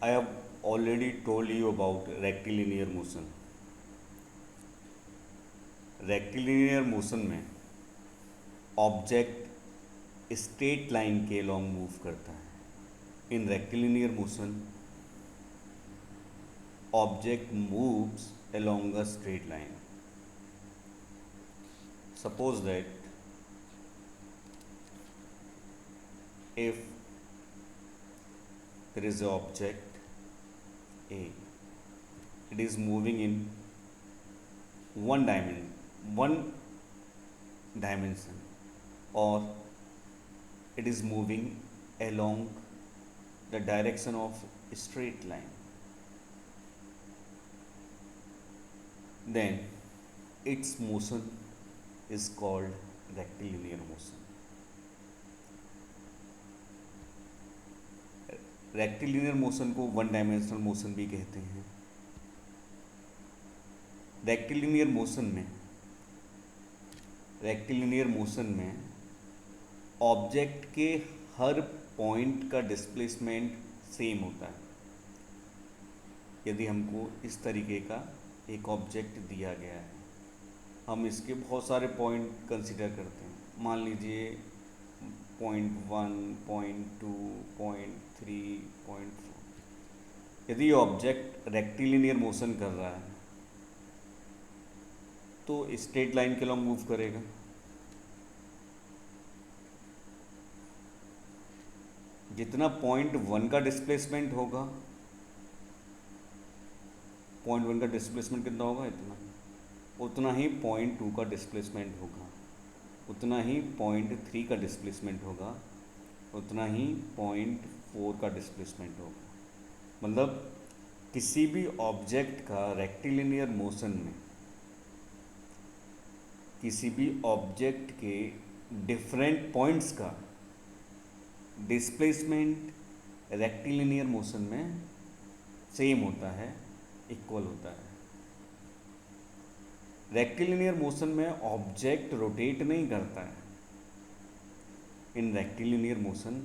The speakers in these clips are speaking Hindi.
I have already told you about rectilinear motion. Rectilinear motion में ऑब्जेक्ट स्ट्रेट लाइन के लॉन्ग मूव करता है. In rectilinear motion object moves along a straight line. Suppose that if there is an object A, it is moving in one dimension, or it is moving along the direction of a straight line, then its motion is called rectilinear motion. Rectilinear motion को वन डायमेंशनल मोशन भी कहते हैं. रेक्टिलिनियर मोशन में ऑब्जेक्ट के हर पॉइंट का डिस्प्लेसमेंट सेम होता है. यदि हमको इस तरीके का एक ऑब्जेक्ट दिया गया है, हम इसके बहुत सारे पॉइंट कंसीडर करते हैं. मान लीजिए पॉइंट 1, पॉइंट 2, पॉइंट 3, पॉइंट 4. यदि ये ऑब्जेक्ट रेक्टिलिनियर मोशन कर रहा है तो स्ट्रेट लाइन के लॉन्ग मूव करेगा. जितना पॉइंट 1 का डिस्प्लेसमेंट होगा, पॉइंट 1 का डिस्प्लेसमेंट कितना होगा, उतना ही पॉइंट 2 का डिस्प्लेसमेंट होगा, उतना ही पॉइंट 3 का डिस्प्लेसमेंट होगा, उतना ही पॉइंट 4 का डिस्प्लेसमेंट होगा. मतलब किसी भी ऑब्जेक्ट का रेक्टिलिनियर मोशन में किसी भी ऑब्जेक्ट के डिफरेंट पॉइंट्स का डिस्प्लेसमेंट रेक्टिलिनियर मोशन में सेम होता है, इक्वल होता है. रेक्टिलिनियर मोशन में ऑब्जेक्ट रोटेट नहीं करता है. In rectilinear motion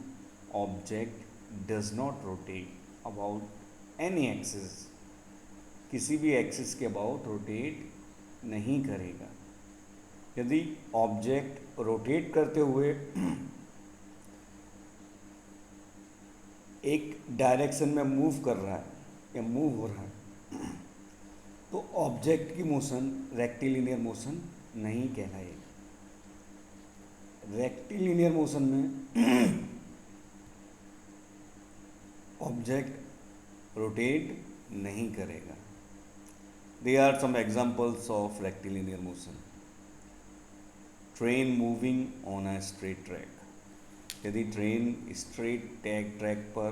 object does not rotate about any axis. किसी भी एक्सिस के अबाउट रोटेट नहीं करेगा. यदि ऑब्जेक्ट रोटेट करते हुए एक डायरेक्शन में मूव कर रहा है या मूव हो रहा है तो ऑब्जेक्ट की मोशन रेक्टिलिनियर मोशन नहीं कहलाएगी. रेक्टिलिनियर मोशन में ऑब्जेक्ट रोटेट नहीं करेगा. There are some examples of rectilinear motion. Train moving on a straight track. यदि ट्रेन स्ट्रेट ट्रैक पर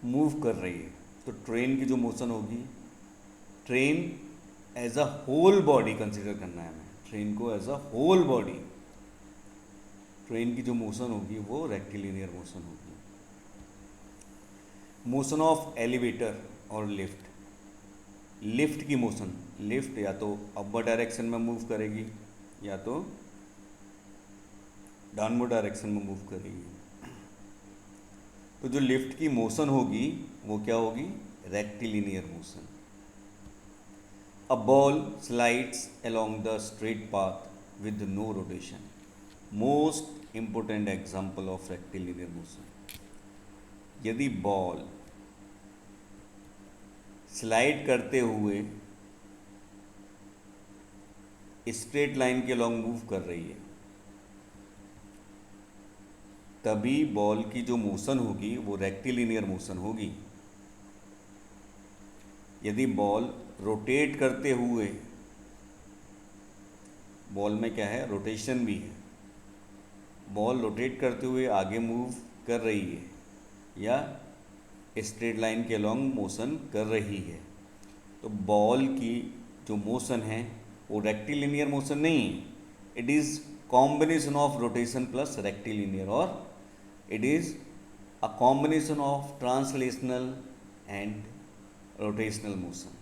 मूव कर रही है तो ट्रेन की जो मोशन होगी, train as a whole body consider करना है हमें. ट्रेन को as a whole body, train की जो मोशन होगी वो रेक्टिलिनियर मोशन होगी. मोशन ऑफ एलिवेटर और लिफ्ट. लिफ्ट की मोशन, लिफ्ट या तो अपर डायरेक्शन में मूव करेगी या तो डाउनवर्ड डायरेक्शन में मूव करेगी. तो जो लिफ्ट की मोशन होगी वो क्या होगी, rectilinear motion. A ball slides along the straight path with no rotation. Most important example of rectilinear motion. यदि बॉल स्लाइड करते हुए स्ट्रेट लाइन के लॉन्ग मूव कर रही है, तभी बॉल की जो मोशन होगी वो रेक्टिलिनियर मोशन होगी. यदि बॉल रोटेट करते हुए, बॉल में क्या है, रोटेशन भी है, बॉल रोटेट करते हुए आगे मूव कर रही है या स्ट्रेट लाइन के लॉन्ग मोशन कर रही है, तो बॉल की जो मोशन है वो रेक्टिलिनियर मोशन नहीं है. It is combination of rotation plus rectilinear, और it is a combination of translational and rotational motion.